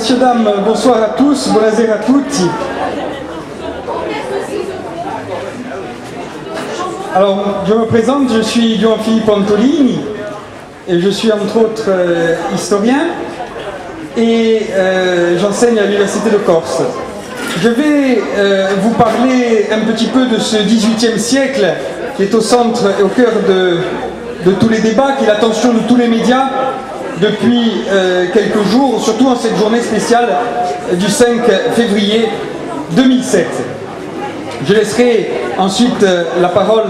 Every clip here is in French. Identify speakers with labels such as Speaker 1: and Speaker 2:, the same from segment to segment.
Speaker 1: messieurs, dames, bonsoir à tous, buonasera a tutti. Alors, je me présente, je suis Gianfilippo Antolini et je suis entre autres historien et j'enseigne à l'Université de Corse. Je vais vous parler un petit peu de ce XVIIIe siècle qui est au centre et au cœur de tous les débats, qui est l'attention de tous les médias depuis quelques jours, surtout en cette journée spéciale du 5 février 2007. Je laisserai ensuite la parole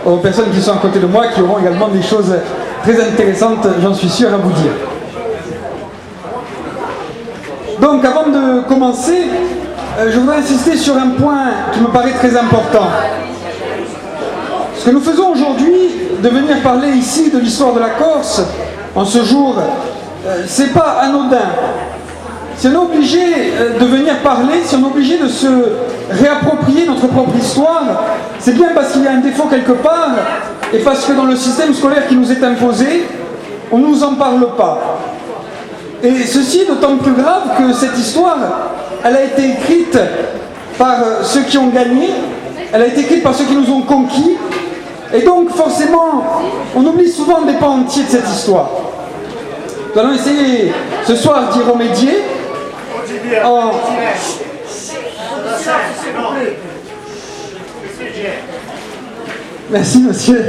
Speaker 1: aux personnes qui sont à côté de moi, qui auront également des choses très intéressantes, j'en suis sûr, à vous dire. Donc, avant de commencer, je voudrais insister sur un point qui me paraît très important. Ce que nous faisons aujourd'hui, de venir parler ici de l'histoire de la Corse, en ce jour, c'est pas anodin. Si on est obligé de venir parler, si on est obligé de se réapproprier notre propre histoire, c'est bien parce qu'il y a un défaut quelque part, et parce que dans le système scolaire qui nous est imposé, on ne nous en parle pas. Et ceci est d'autant plus grave que cette histoire, elle a été écrite par ceux qui ont gagné, elle a été écrite par ceux qui nous ont conquis, et donc forcément, on oublie souvent des pans entiers de cette histoire. Nous allons essayer ce soir d'y remédier en... Merci monsieur.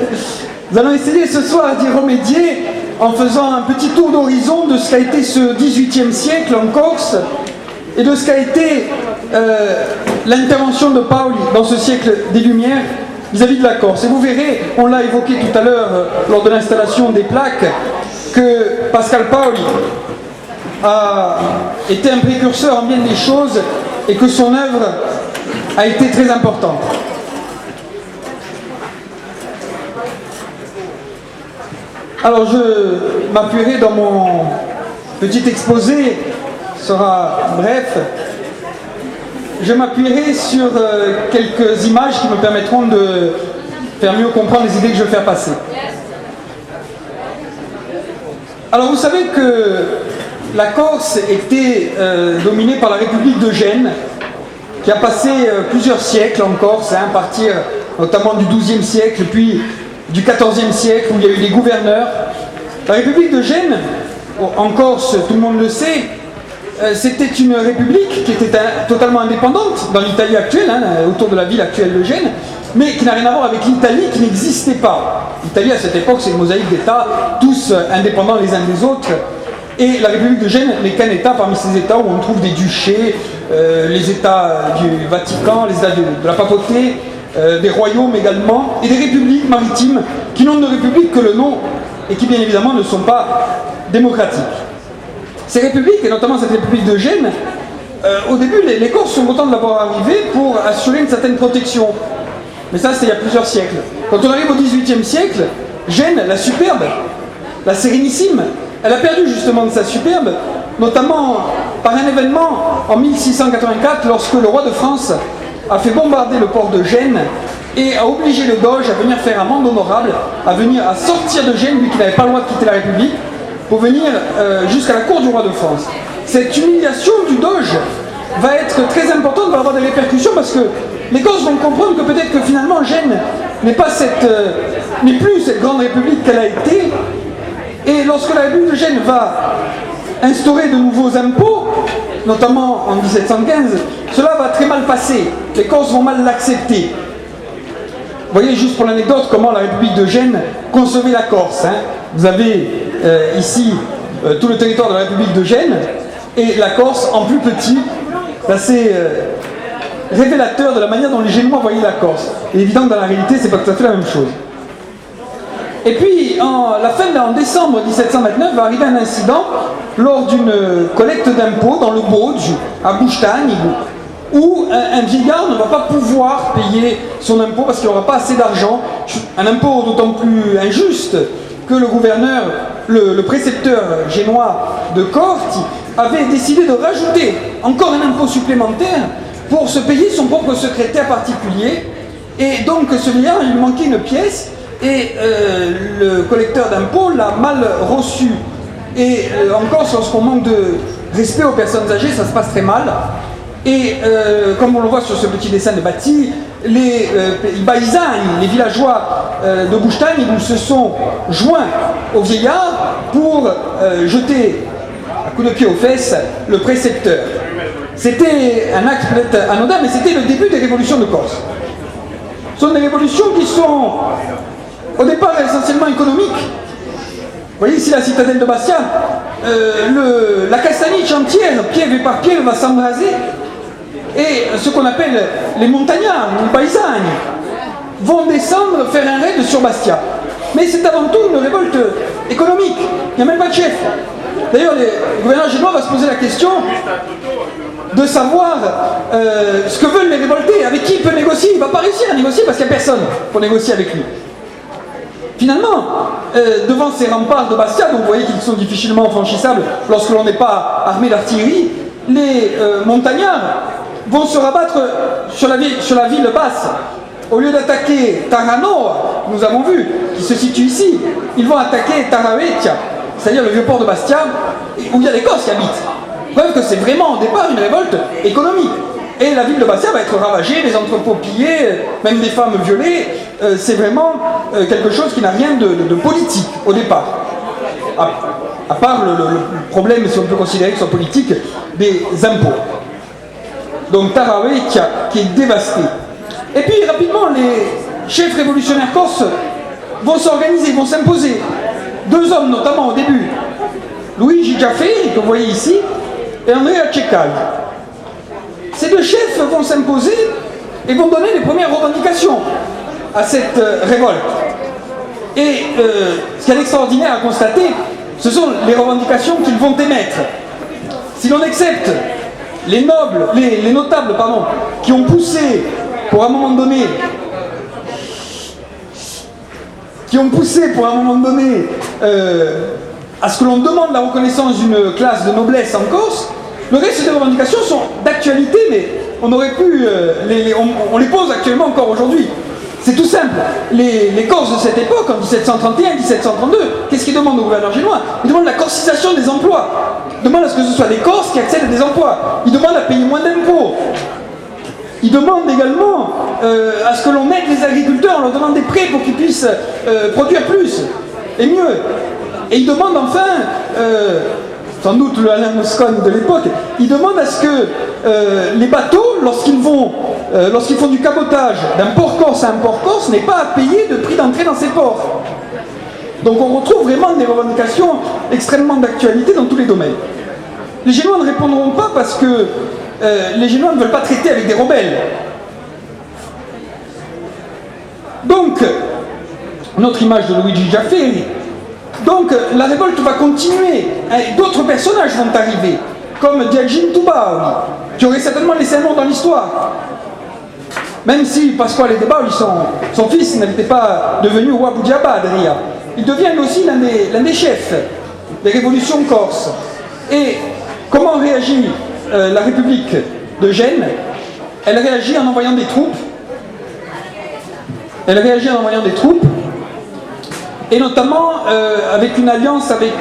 Speaker 1: Nous allons essayer ce soir d'y remédier en faisant un petit tour d'horizon de ce qu'a été ce XVIIIe siècle en Corse et de ce qu'a été l'intervention de Paoli dans ce siècle des Lumières vis-à-vis de la Corse. Et vous verrez, on l'a évoqué tout à l'heure lors de l'installation des plaques, que Pascal Paoli a été un précurseur en bien des choses et que son œuvre a été très importante. Alors je m'appuierai dans mon petit exposé, sera bref, je m'appuierai sur quelques images qui me permettront de faire mieux comprendre les idées que je veux faire passer. Alors vous savez que la Corse était dominée par la République de Gênes, qui a passé plusieurs siècles en Corse, à partir notamment du XIIe siècle, puis du XIVe siècle, où il y a eu des gouverneurs. La République de Gênes, en Corse, tout le monde le sait, c'était une république qui était totalement indépendante dans l'Italie actuelle, autour de la ville actuelle de Gênes, mais qui n'a rien à voir avec l'Italie qui n'existait pas. L'Italie à cette époque, c'est une mosaïque d'États, tous indépendants les uns des autres, et la République de Gênes n'est qu'un État parmi ces États où on trouve des duchés, les États du Vatican, les États de la papauté, des royaumes également, et des républiques maritimes qui n'ont de république que le nom, et qui bien évidemment ne sont pas démocratiques. Ces républiques, et notamment cette république de Gênes, au début les Corses sont contents de l'avoir arrivé pour assurer une certaine protection. Mais ça, c'était il y a plusieurs siècles. Quand on arrive au XVIIIe siècle, Gênes, la superbe, la sérénissime, elle a perdu justement de sa superbe, notamment par un événement en 1684, lorsque le roi de France a fait bombarder le port de Gênes et a obligé le Doge à venir faire amende honorable, à sortir de Gênes, lui qui n'avait pas le droit de quitter la République, pour venir jusqu'à la cour du roi de France. Cette humiliation du Doge va être très importante, va avoir des répercussions, parce que les Corses vont comprendre que peut-être que finalement Gênes n'est plus cette grande république qu'elle a été. Et lorsque la République de Gênes va instaurer de nouveaux impôts, notamment en 1715, cela va très mal passer. Les Corses vont mal l'accepter. Vous voyez, juste pour l'anecdote, comment la République de Gênes concevait la Corse. Vous avez ici tout le territoire de la République de Gênes, et la Corse en plus petit. C'est assez révélateur de la manière dont les Génois voyaient la Corse. Et évidemment, dans la réalité, c'est pas tout à fait la même chose. Et puis, en décembre 1729, va arriver un incident lors d'une collecte d'impôts dans le Bauge, à Bustagne, où un vieillard ne va pas pouvoir payer son impôt parce qu'il n'aura pas assez d'argent. Un impôt d'autant plus injuste que le gouverneur, le précepteur génois de Corte, avait décidé de rajouter encore un impôt supplémentaire pour se payer son propre secrétaire particulier. Et donc ce vieillard, il lui manquait une pièce, et le collecteur d'impôts l'a mal reçu. Et en Corse, lorsqu'on manque respect aux personnes âgées, ça se passe très mal. Et comme on le voit sur ce petit dessin de Bati, les paysans, les villageois de Buchstein, ils se sont joints aux vieillards pour jeter à coups de pied aux fesses le précepteur. C'était un acte peut-être anodin, mais c'était le début des révolutions de Corse. Ce sont des révolutions qui sont au départ essentiellement économiques. Vous voyez ici la citadelle de Bastia, la castaniche entière, piève par piève, va s'embraser. Et ce qu'on appelle les montagnards, les paysans, vont descendre faire un raid sur Bastia. Mais c'est avant tout une révolte économique. Il n'y a même pas de chef. D'ailleurs, le gouverneur génois va se poser la question de savoir ce que veulent les révoltés, avec qui il peut négocier. Il ne va pas réussir à négocier parce qu'il n'y a personne pour négocier avec lui. Finalement, devant ces remparts de Bastia, donc vous voyez qu'ils sont difficilement franchissables lorsque l'on n'est pas armé d'artillerie, les montagnards vont se rabattre sur la ville basse. Au lieu d'attaquer Tarano, nous avons vu, qui se situe ici, ils vont attaquer Taravecchia, c'est-à-dire le vieux port de Bastia, où il y a les Corses qui habitent. Preuve que c'est vraiment au départ une révolte économique. Et la ville de Bastia va être ravagée, les entrepôts pillés, même des femmes violées. C'est vraiment quelque chose qui n'a rien de politique au départ. À part le problème, si on peut considérer que ce soit politique, des impôts. Donc Taravecchia qui est dévasté. Et puis rapidement, les chefs révolutionnaires corses vont s'organiser, vont s'imposer. Deux hommes notamment au début, Luigi Giafferi, que vous voyez ici, et Andrea Ceccal. Ces deux chefs vont s'imposer et vont donner les premières revendications à cette révolte. Et ce qu'il y a d'extraordinaire à constater, ce sont les revendications qu'ils vont émettre. Si l'on accepte les notables, qui ont poussé pour un moment donné, à ce que l'on demande la reconnaissance d'une classe de noblesse en Corse, le reste des revendications sont d'actualité, mais on aurait pu, on les pose actuellement encore aujourd'hui. C'est tout simple. Les Corses de cette époque, en 1731-1732, qu'est-ce qu'ils demandent au gouverneur génois? Ils demandent la corcisation des emplois. Ils demandent à ce que ce soit des Corses qui accèdent à des emplois. Ils demandent à payer moins d'impôts. Ils demandent également à ce que l'on aide les agriculteurs en leur donnant des prêts pour qu'ils puissent produire plus et mieux. Et ils demandent enfin, sans doute le Alain Moscone de l'époque, ils demandent à ce que les bateaux, lorsqu'ils font du cabotage d'un port corse à un port corse, n'aient pas à payer de prix d'entrée dans ces ports. Donc on retrouve vraiment des revendications extrêmement d'actualité dans tous les domaines. Les Génois ne répondront pas parce que les Génois ne veulent pas traiter avec des rebelles. Donc, notre image de Luigi Giafferi. Donc, la révolte va continuer. D'autres personnages vont arriver, comme Diagin Tubaui, qui aurait certainement laissé un nom dans l'histoire. Même si Pasquale de Bauli, son fils, n'était pas devenu roi Boudiaba Adria. Il devient lui aussi l'un des chefs des révolutions corses. Et comment réagit la République de Gênes? Elle réagit en envoyant des troupes. Et notamment avec une alliance avec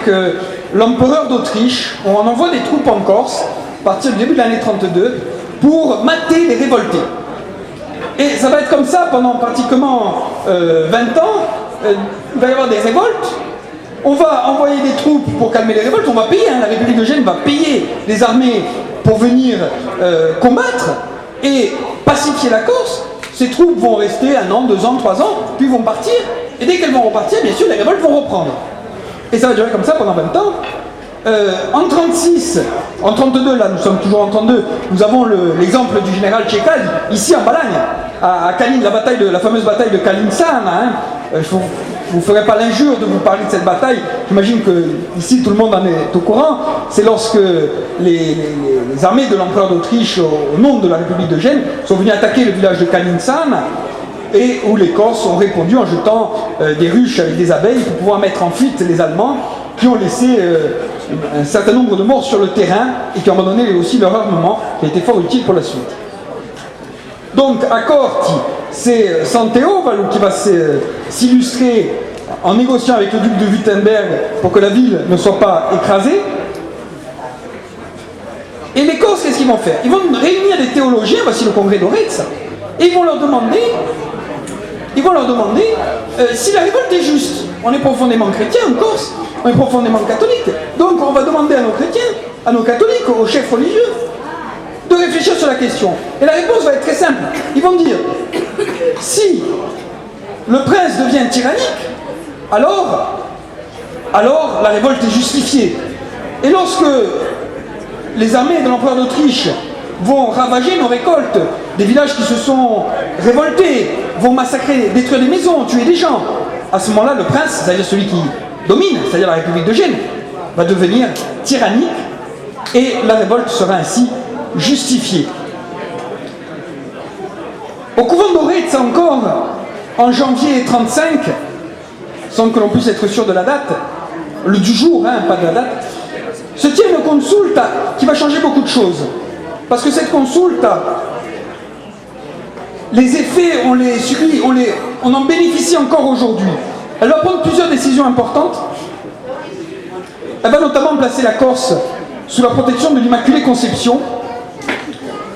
Speaker 1: l'empereur d'Autriche. On envoie des troupes en Corse, à partir du début de l'année 32, pour mater les révoltés. Et ça va être comme ça pendant pratiquement 20 ans. Il va y avoir des révoltes. On va envoyer des troupes pour calmer les révoltes. On va payer, la République de Gênes va payer les armées pour venir combattre et pacifier la Corse. Ces troupes vont rester 1 an, 2 ans, 3 ans, puis vont partir. Et dès qu'elles vont repartir, bien sûr, les révoltes vont reprendre. Et ça va durer comme ça pendant 20 ans. En 36, en 32, là nous sommes toujours en 32, nous avons l'exemple du général Ceccal, ici en Balagne, à Kalin, la fameuse bataille de Kalinsana. Je ne vous ferai pas l'injure de vous parler de cette bataille, j'imagine que ici tout le monde en est au courant. C'est lorsque les armées de l'empereur d'Autriche, au nom de la République de Gênes, sont venues attaquer le village de Kalinsana, et où les Corses ont répondu en jetant des ruches avec des abeilles pour pouvoir mettre en fuite les Allemands, qui ont laissé un certain nombre de morts sur le terrain et qui ont abandonné aussi leur armement, qui a été fort utile pour la suite. Donc à Corti, c'est Santeo qui va s'illustrer en négociant avec le duc de Wurtemberg pour que la ville ne soit pas écrasée. Et les Corses, qu'est-ce qu'ils vont faire? Ils vont réunir des théologiens, voici le congrès d'Orez, et ils vont leur demander si la révolte est juste. On est profondément chrétien en Corse, on est profondément catholique. Donc on va demander à nos chrétiens, à nos catholiques, aux chefs religieux, de réfléchir sur la question. Et la réponse va être très simple. Ils vont dire, si le prince devient tyrannique, alors la révolte est justifiée. Et lorsque les armées de l'empereur d'Autriche vont ravager nos récoltes, des villages qui se sont révoltés, vont massacrer, détruire des maisons, tuer des gens, à ce moment-là, le prince, c'est-à-dire celui qui domine, c'est-à-dire la République de Gênes, va devenir tyrannique et la révolte sera ainsi justifiée. Au couvent d'Orez, encore, en janvier 1935, sans que l'on puisse être sûr de la date, du jour, pas de la date, se tient une consulta qui va changer beaucoup de choses. Parce que cette consulta, les effets, on les subit, on en bénéficie encore aujourd'hui. Elle va prendre plusieurs décisions importantes. Elle va notamment placer la Corse sous la protection de l'Immaculée Conception,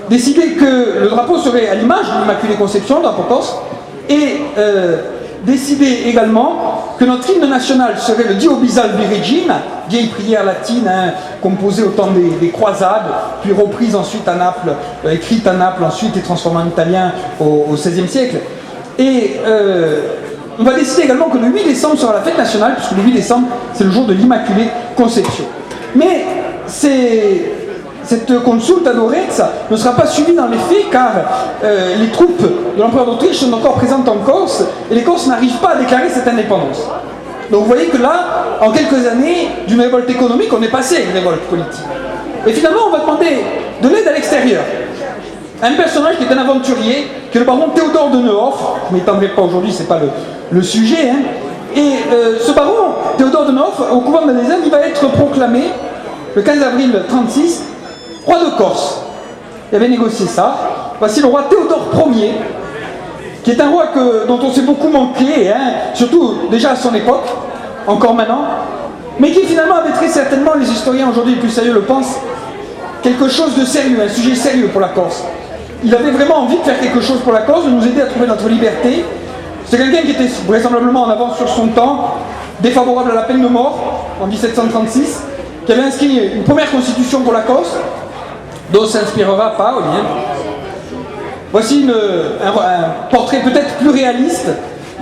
Speaker 1: décider que le drapeau serait à l'image de l'Immaculée Conception, le drapeau corse, et décider également que notre hymne national serait le Dio Bisalvi Regina, vieille prière latine composée au temps des croisades, puis reprise ensuite à Naples, écrite à Naples ensuite et transformée en italien au XVIe siècle. Et on va décider également que le 8 décembre sera la fête nationale, puisque le 8 décembre c'est le jour de l'Immaculée Conception. Mais cette consulta d'Orez ne sera pas suivie dans les faits car les troupes de l'empereur d'Autriche sont encore présentes en Corse et les Corses n'arrivent pas à déclarer cette indépendance. Donc vous voyez que là, en quelques années, d'une révolte économique, on est passé à une révolte politique. Et finalement, on va demander de l'aide à l'extérieur. Un personnage qui est un aventurier, qui est le baron Théodore de Nehoff, je ne m'étendrai pas aujourd'hui, ce n'est pas le sujet, et ce baron Théodore de Nehoff, au couvent de Malaisie, il va être proclamé le 15 avril 1936 roi de Corse. Il avait négocié ça. Voici le roi Théodore Ier, qui est un roi dont on s'est beaucoup manqué, surtout déjà à son époque, encore maintenant, mais qui finalement avait très certainement, les historiens aujourd'hui les plus sérieux le pensent, quelque chose de sérieux, un sujet sérieux pour la Corse. Il avait vraiment envie de faire quelque chose pour la Corse, de nous aider à trouver notre liberté. C'est quelqu'un qui était vraisemblablement en avance sur son temps, défavorable à la peine de mort en 1736, qui avait inscrit une première constitution pour la Corse, dont s'inspirera Paoli. Voici un portrait peut-être plus réaliste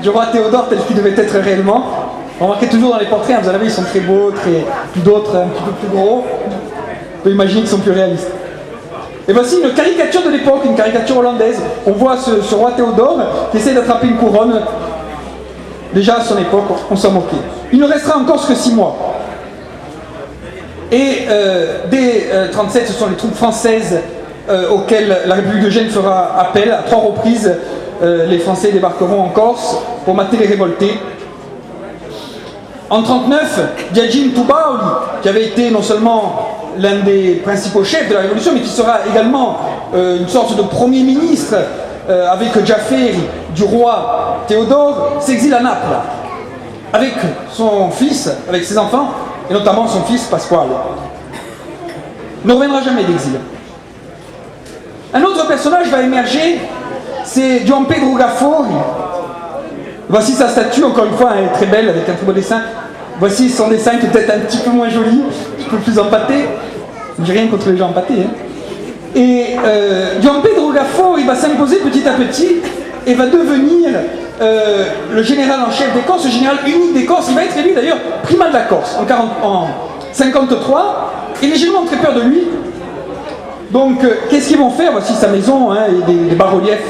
Speaker 1: du roi Théodore tel qu'il devait être réellement. On remarquez toujours dans les portraits, vous savez, ils sont très beaux, puis d'autres un petit peu plus gros. On peut imaginer qu'ils sont plus réalistes. Et voici une caricature de l'époque, une caricature hollandaise. On voit ce roi Théodore qui essaie d'attraper une couronne. Déjà à son époque, on s'en moquait. Il ne restera en Corse que 6 mois. Et dès 1937, ce sont les troupes françaises auxquelles la République de Gênes fera appel. À 3 reprises, les Français débarqueront en Corse pour mater les révoltés. En 1939, Biagin Tubaoli, qui avait été non seulement l'un des principaux chefs de la Révolution, mais qui sera également une sorte de premier ministre avec Giafferi du roi Théodore, s'exile à Naples avec son fils, avec ses enfants, et notamment son fils Pasquale. Il ne reviendra jamais d'exil. Un autre personnage va émerger, c'est Gian Pedro Gaffori. Voici sa statue, encore une fois, elle est très belle, avec un très beau dessin. Voici son dessin qui est peut-être un petit peu moins joli, un petit peu plus empâté. J'ai rien contre les gens empâtés. Et Gian Pedro Gaffori va s'imposer petit à petit et va devenir le général en chef des Corses, le général unique des Corses. Il va être élu d'ailleurs primat de la Corse en 1953. Et les Génois ont très peur de lui. Donc, qu'est-ce qu'ils vont faire? Voici sa maison, et des bas-reliefs.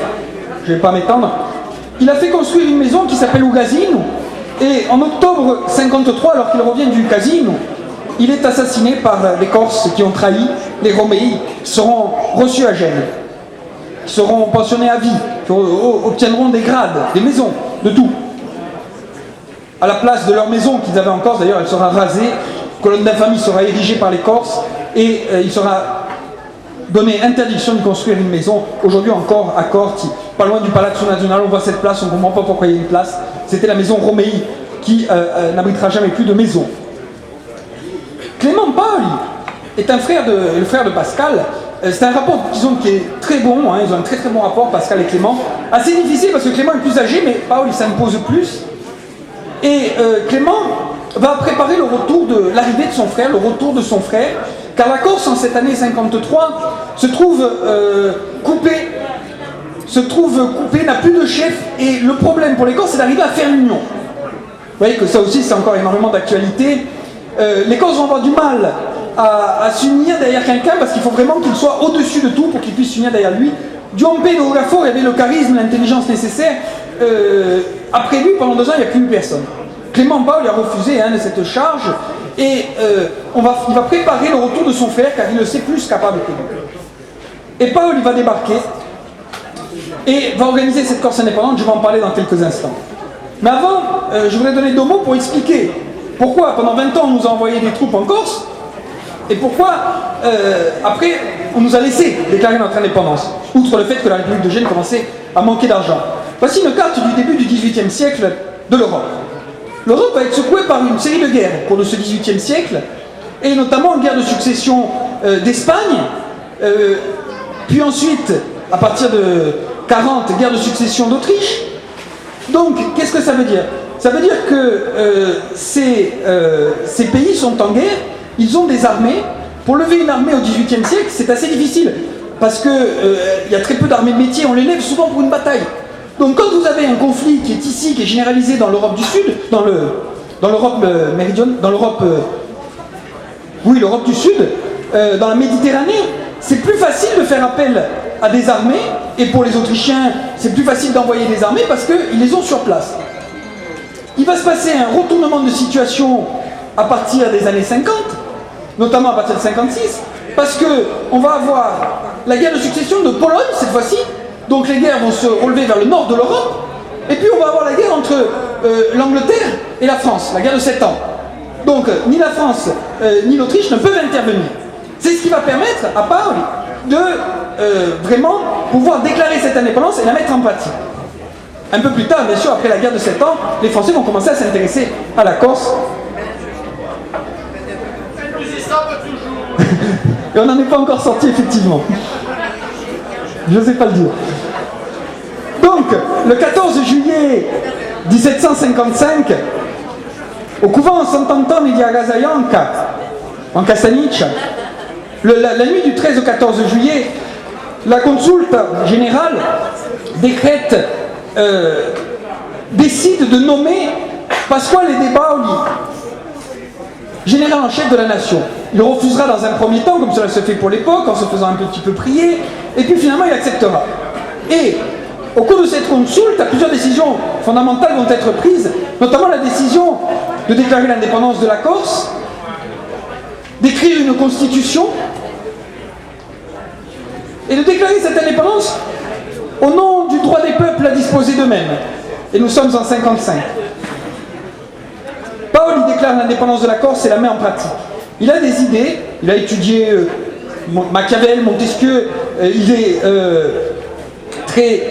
Speaker 1: Je ne vais pas m'étendre. Il a fait construire une maison qui s'appelle Ugazino. Et en octobre 1953, alors qu'il revient du casino, il est assassiné par les Corses qui ont trahi, les Roméi, qui seront reçus à Gênes, qui seront pensionnés à vie, qui obtiendront des grades, des maisons, de tout. À la place de leur maison qu'ils avaient en Corse, d'ailleurs, elle sera rasée, une colonne d'infamie sera érigée par les Corses, et il sera donné interdiction de construire une maison, aujourd'hui encore à Corti, pas loin du Palazzo Nazionale. On voit cette place, on ne comprend pas pourquoi il y a une place. C'était la maison Roméi qui n'abritera jamais plus de maison. Clément Paoli, est le frère de Pascal. C'est un rapport, disons, qui est très bon, hein, ils ont un très très bon rapport, Pascal et Clément. Assez difficile parce que Clément est plus âgé, mais Paul il s'impose plus. Et Clément va préparer le retour de l'arrivée de son frère, le retour de son frère, car la Corse en cette année 53 se trouve coupée, n'a plus de chef, et le problème pour les Corses c'est d'arriver à faire l'union. Vous voyez que ça aussi c'est encore énormément d'actualité. Les Corses vont avoir du mal à s'unir derrière quelqu'un parce qu'il faut vraiment qu'il soit au-dessus de tout pour qu'il puisse s'unir derrière lui. Duampé de Ogafo avait le charisme, l'intelligence nécessaire. Après lui, pendant 2 ans, il n'y a plus eu personne. Clément Paul a refusé de cette charge et il va préparer le retour de son frère car il le sait plus capable que lui. Et Paul il va débarquer et va organiser cette Corse indépendante, je vais en parler dans quelques instants. Mais avant, je voudrais donner 2 mots pour expliquer pourquoi pendant 20 ans on nous a envoyé des troupes en Corse et pourquoi après on nous a laissé déclarer notre indépendance, outre le fait que la République de Gênes commençait à manquer d'argent. Voici une carte du début du XVIIIe siècle de l'Europe. L'Europe va être secouée par une série de guerres au cours de ce XVIIIe siècle, et notamment une guerre de succession d'Espagne, puis ensuite, à partir de 40, guerre de succession d'Autriche. Donc, qu'est-ce que ça veut dire? Ça veut dire que ces pays sont en guerre, ils ont des armées. Pour lever une armée au XVIIIe siècle, c'est assez difficile, parce qu'il y a très peu d'armées de métier, on les lève souvent pour une bataille. Donc quand vous avez un conflit qui est ici, qui est généralisé dans l'Europe du Sud, dans l'Europe méridionale, l'Europe du Sud, dans la Méditerranée, c'est plus facile de faire appel à des armées, et pour les Autrichiens, c'est plus facile d'envoyer des armées parce qu'ils les ont sur place. Il va se passer un retournement de situation à partir des années 50, notamment à partir de 56, parce qu'on va avoir la guerre de succession de Pologne, cette fois-ci. Donc les guerres vont se relever vers le nord de l'Europe, et puis on va avoir la guerre entre l'Angleterre et la France, la guerre de 7 ans. Donc ni la France ni l'Autriche ne peuvent intervenir. C'est ce qui va permettre à Paul de vraiment pouvoir déclarer cette indépendance et la mettre en pratique. Un peu plus tard, bien sûr, après la guerre de 7 ans, les Français vont commencer à s'intéresser à la Corse. Et on n'en est pas encore sorti, effectivement. Je n'osais pas le dire. Donc, le 14 juillet 1755, au couvent Sant'Antonio di Agasayanca, en Castagniccia, la nuit du 13 au 14 juillet, la consulta générale décide de nommer Pasquale De Paoli général en chef de la nation. Il refusera dans un premier temps, comme cela se fait pour l'époque, en se faisant un petit peu prier, et puis finalement il acceptera. Et au cours de cette consulte, plusieurs décisions fondamentales vont être prises, notamment la décision de déclarer l'indépendance de la Corse, d'écrire une constitution, et de déclarer cette indépendance au nom du droit des peuples à disposer d'eux-mêmes. Et nous sommes en 55. Paul il déclare l'indépendance de la Corse et la met en pratique. Il a des idées, il a étudié Machiavel, Montesquieu, il est très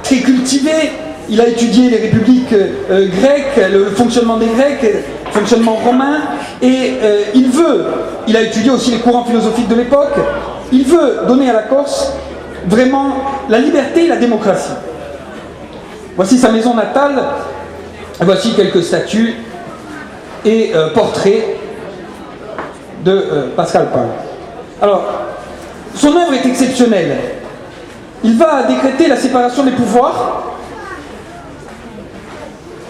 Speaker 1: cultivé, il a étudié les républiques grecques, le fonctionnement des Grecs, le fonctionnement romain, et il a étudié aussi les courants philosophiques de l'époque, il veut donner à la Corse vraiment la liberté et la démocratie. Voici sa maison natale, voici quelques statues et portraits de Pascal Paul. Alors, son œuvre est exceptionnelle. Il va décréter la séparation des pouvoirs.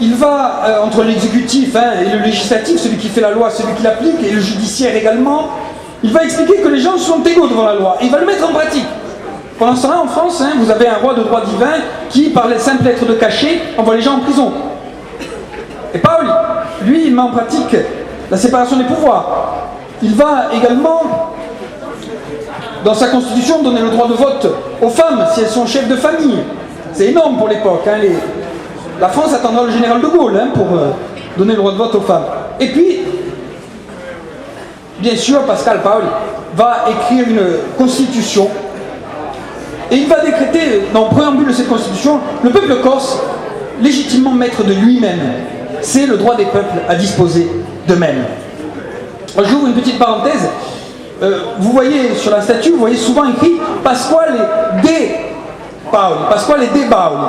Speaker 1: Il va, entre l'exécutif et le législatif, celui qui fait la loi, celui qui l'applique, et le judiciaire également, il va expliquer que les gens sont égaux devant la loi. Et il va le mettre en pratique. Pendant ce temps-là, en France, vous avez un roi de droit divin qui, par les simples lettres de cachet, envoie les gens en prison. Et Paul, lui, il met en pratique la séparation des pouvoirs. Il va également, dans sa constitution, donner le droit de vote aux femmes si elles sont chefs de famille. C'est énorme pour l'époque. La France attendra le général de Gaulle pour donner le droit de vote aux femmes. Et puis, bien sûr, Pascal Paul va écrire une constitution. Et il va décréter, dans le préambule de cette constitution, le peuple corse, légitimement maître de lui-même. C'est le droit des peuples à disposer d'eux-mêmes. J'ouvre une petite parenthèse. Vous voyez sur la statue, vous voyez souvent écrit Pasquale de Paoli. Pasquale de Paoli.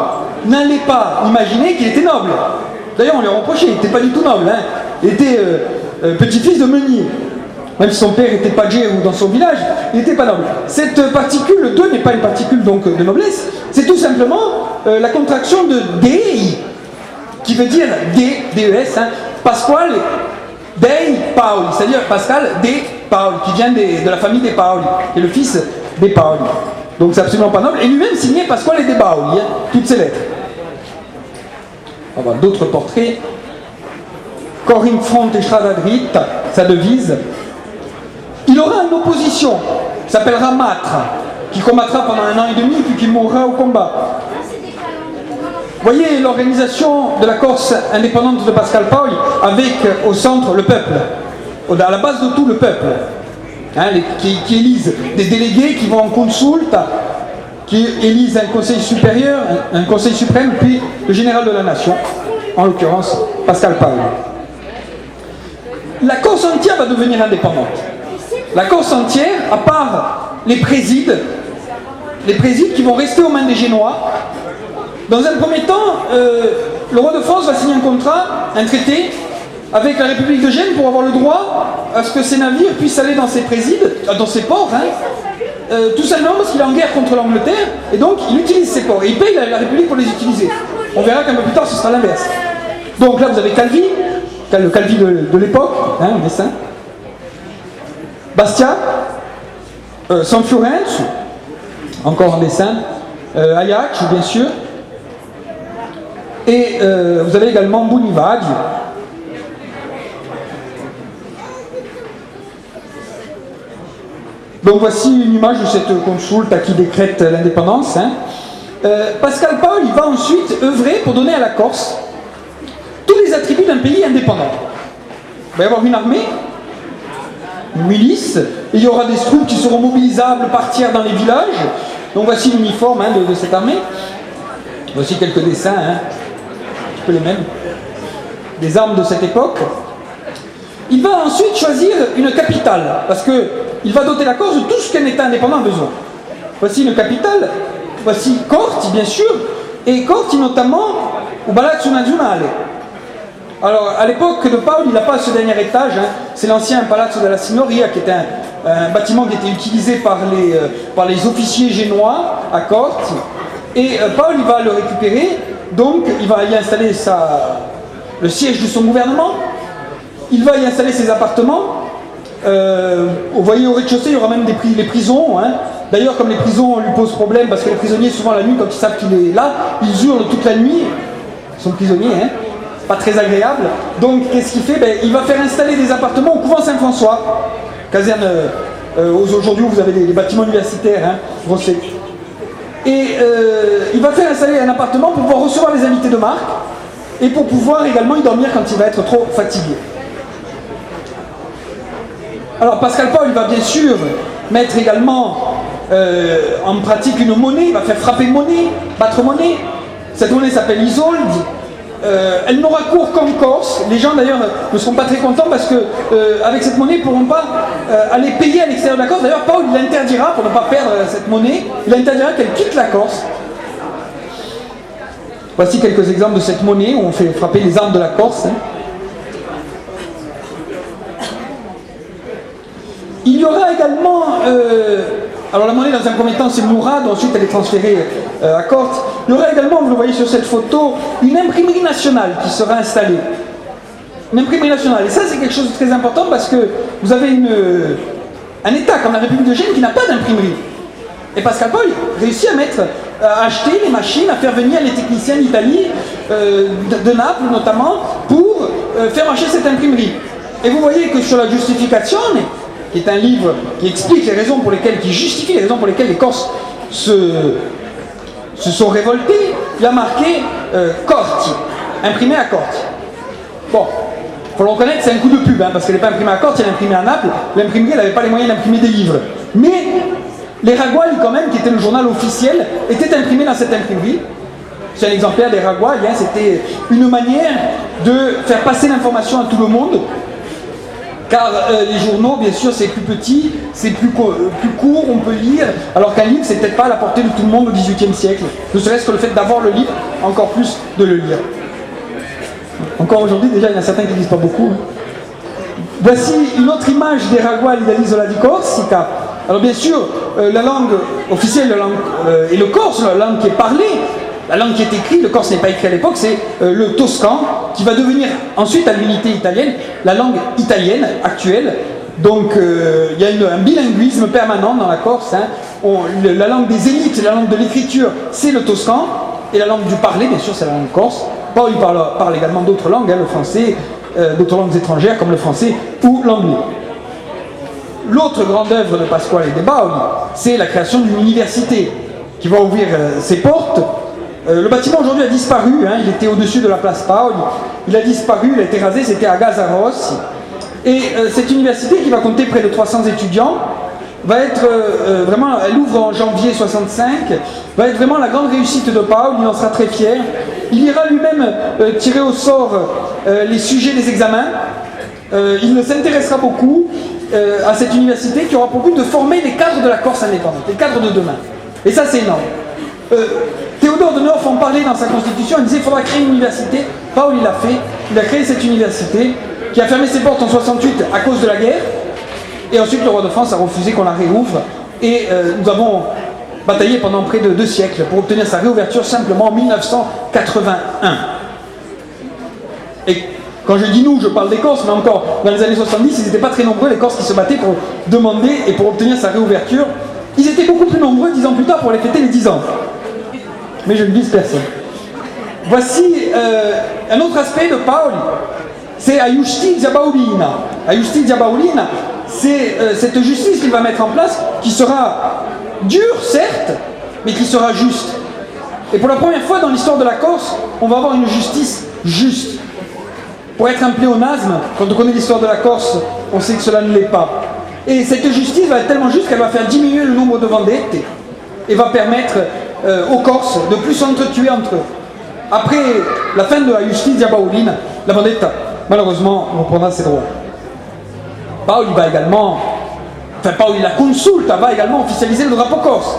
Speaker 1: N'allez pas imaginer qu'il était noble. D'ailleurs, on lui a reproché, il n'était pas du tout noble. Hein. Il était petit-fils de meunier. Même si son père était pagé ou dans son village, il n'était pas noble. Cette particule 2 n'est pas une particule donc de noblesse, c'est tout simplement la contraction de Dei, qui veut dire D-E-S, hein, Pasquale dei Paoli, c'est-à-dire Pascal de Paoli, qui vient de la famille des Paoli, qui est le fils des Paoli. Donc c'est absolument pas noble. Et lui-même signait Pasquale de Paoli, hein, toutes ces lettres. On va voir d'autres portraits. Cor in fronte strada dritta, sa devise. Il aura une opposition, qui s'appellera Matra, qui combattra pendant 1 an et demi, puis qui mourra au combat. Vous voyez l'organisation de la Corse indépendante de Pascal Paoli, avec au centre le peuple, à la base de tout le peuple, hein, qui élisent des délégués qui vont en consulta, qui élisent un conseil supérieur, un conseil suprême, puis le général de la nation, en l'occurrence Pascal Paoli. La Corse entière va devenir indépendante. La Corse entière, à part les présides qui vont rester aux mains des Génois. Dans un premier temps, le roi de France va signer un contrat, un traité, avec la République de Gênes pour avoir le droit à ce que ces navires puissent aller dans ses présides, dans ses ports, hein, tout simplement parce qu'il est en guerre contre l'Angleterre, et donc il utilise ces ports, et il paye la République pour les utiliser. On verra qu'un peu plus tard, ce sera l'inverse. Donc là, vous avez Calvi, le Calvi de l'époque, hein, un dessin. Bastia, San Fiorenzo, encore en dessin, Ajaccio, bien sûr. Et vous avez également Bonivadio. Donc voici une image de cette consulte qui décrète l'indépendance. Hein. Pascal Paoli va ensuite œuvrer pour donner à la Corse tous les attributs d'un pays indépendant. Il va y avoir une armée, une milice, et il y aura des troupes qui seront mobilisables, partir dans les villages. Donc voici l'uniforme hein, de cette armée. Voici quelques dessins, hein, un petit peu les mêmes, des armes de cette époque. Il va ensuite choisir une capitale, parce qu'il va doter la Corse de tout ce qu'un État indépendant a besoin. Voici une capitale, voici Corti bien sûr, et Corti notamment au Palazzo Nazionale. Alors, à l'époque de Paoli, il n'a pas ce dernier étage, hein. C'est l'ancien Palazzo della Signoria, qui était un bâtiment qui était utilisé par les officiers génois à Corti. Et Paoli va le récupérer, donc il va y installer le siège de son gouvernement, il va y installer ses appartements. Vous voyez, au rez-de-chaussée, il y aura même les prisons. Hein. D'ailleurs, comme les prisons lui posent problème, parce que les prisonniers, souvent la nuit, quand ils savent qu'il est là, ils hurlent toute la nuit. Ils sont prisonniers, hein. Pas très agréable. Donc, qu'est-ce qu'il fait? Il va faire installer des appartements au couvent Saint-François. Caserne, aujourd'hui, vous avez des bâtiments universitaires, hein, Grosset. Et il va faire installer un appartement pour pouvoir recevoir les invités de marque et pour pouvoir également y dormir quand il va être trop fatigué. Alors, Pascal Paoli va bien sûr mettre également en pratique une monnaie, il va faire frapper monnaie, battre monnaie. Cette monnaie s'appelle Isoldi. Elle n'aura cours qu'en Corse. Les gens d'ailleurs ne seront pas très contents parce que avec cette monnaie ils ne pourront pas aller payer à l'extérieur de la Corse. D'ailleurs Paoli l'interdira pour ne pas perdre cette monnaie, il interdira qu'elle quitte la Corse. Voici quelques exemples de cette monnaie où on fait frapper les armes de la Corse. Hein. Il y aura également alors la monnaie dans un premier temps c'est Mourad, ensuite elle est transférée à Corte. Il y aura également, vous le voyez sur cette photo, une imprimerie nationale qui sera installée. Une imprimerie nationale. Et ça c'est quelque chose de très important parce que vous avez un État comme la République de Gênes qui n'a pas d'imprimerie. Et Pascal Paoli réussit à acheter les machines, à faire venir les techniciens d'Italie, de Naples notamment, pour faire marcher cette imprimerie. Et vous voyez que sur la justification, qui est un livre qui explique les raisons pour lesquelles, qui justifie les raisons pour lesquelles les Corses se sont révoltés, il a marqué Corti, imprimé à Corti. Bon, il faut le reconnaître, c'est un coup de pub, hein, parce qu'elle n'est pas imprimée à Corti, elle est imprimée à Naples. L'imprimerie, elle n'avait pas les moyens d'imprimer des livres. Mais les Raguali, quand même, qui était le journal officiel, étaient imprimés dans cette imprimerie. C'est un exemplaire des Raguali, hein, c'était une manière de faire passer l'information à tout le monde. car les journaux, bien sûr, c'est plus petit, c'est plus court, on peut lire, alors qu'un livre, c'est peut-être pas à la portée de tout le monde au XVIIIe siècle, ne serait-ce que le fait d'avoir le livre, encore plus de le lire. Encore aujourd'hui, déjà, il y en a certains qui ne lisent pas beaucoup. Voici une autre image des ragguagli dell'isola di Corsica. Alors bien sûr, la langue officielle est le corse, la langue qui est parlée. La langue qui est écrite, le corse n'est pas écrit à l'époque, c'est le toscan, qui va devenir ensuite, à l'unité italienne, la langue italienne actuelle. Donc il y a un bilinguisme permanent dans la Corse. Hein. La langue des élites, la langue de l'écriture, c'est le toscan, et la langue du parler, bien sûr, c'est la langue corse. Paul parle également d'autres langues, hein, le français, d'autres langues étrangères comme le français ou l'anglais. L'autre grande œuvre de Pasquale de Bauli, c'est la création d'une université qui va ouvrir ses portes. Le bâtiment aujourd'hui a disparu, hein, il était au-dessus de la place Paoli, il a disparu, il a été rasé, c'était à Gazaros. Et cette université qui va compter près de 300 étudiants, va être vraiment, elle ouvre en janvier 65, va être vraiment la grande réussite de Paoli, il en sera très fier. Il ira lui-même tirer au sort les sujets des examens, il s'intéressera beaucoup à cette université qui aura pour but de former les cadres de la Corse indépendante, les cadres de demain. Et ça c'est énorme. Théodore de Neuf en parlait dans sa constitution, il disait qu'il faudra créer une université. Paoli l'a fait, il a créé cette université qui a fermé ses portes en 68 à cause de la guerre, et ensuite le roi de France a refusé qu'on la réouvre, et nous avons bataillé pendant près de 2 siècles pour obtenir sa réouverture simplement en 1981. Et quand je dis nous, je parle des Corses, mais encore dans les années 70, ils n'étaient pas très nombreux, les Corses qui se battaient pour demander et pour obtenir sa réouverture. Ils étaient beaucoup plus nombreux 10 ans plus tard pour les fêter les 10 ans. Mais je ne vise personne. Voici un autre aspect de Paoli. C'est la Giustizia Paolina. La Giustizia Paolina, c'est cette justice qu'il va mettre en place, qui sera dure, certes, mais qui sera juste. Et pour la première fois dans l'histoire de la Corse, on va avoir une justice juste. Pour être un pléonasme, quand on connaît l'histoire de la Corse, on sait que cela ne l'est pas. Et cette justice va être tellement juste qu'elle va faire diminuer le nombre de vendette et va permettre aux Corses de plus s'entretuer entre eux. Après la fin de la Giustizia Paolina, la vendetta, malheureusement, reprendra ses droits. Paoli va également, Paoli la consulta va également officialiser le drapeau corse.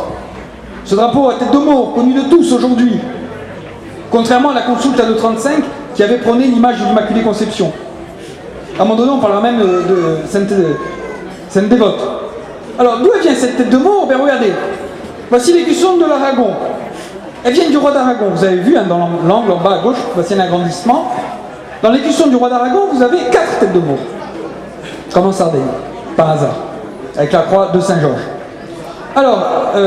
Speaker 1: Ce drapeau à tête de mort, connu de tous aujourd'hui, contrairement à la consulta de 35 qui avait prôné l'image de l'Immaculée Conception. À un moment donné, on parlera même de Sainte Dévote. Alors, d'où vient cette tête de mort? Ben regardez, voici l'écusson de l'Aragon. Elle vient du roi d'Aragon. Vous avez vu, hein, dans l'angle en bas à gauche, voici un agrandissement. Dans l'écusson du roi d'Aragon, vous avez 4 têtes de mort. Comme en Sardaigne, par hasard, avec la croix de Saint-Georges. Alors,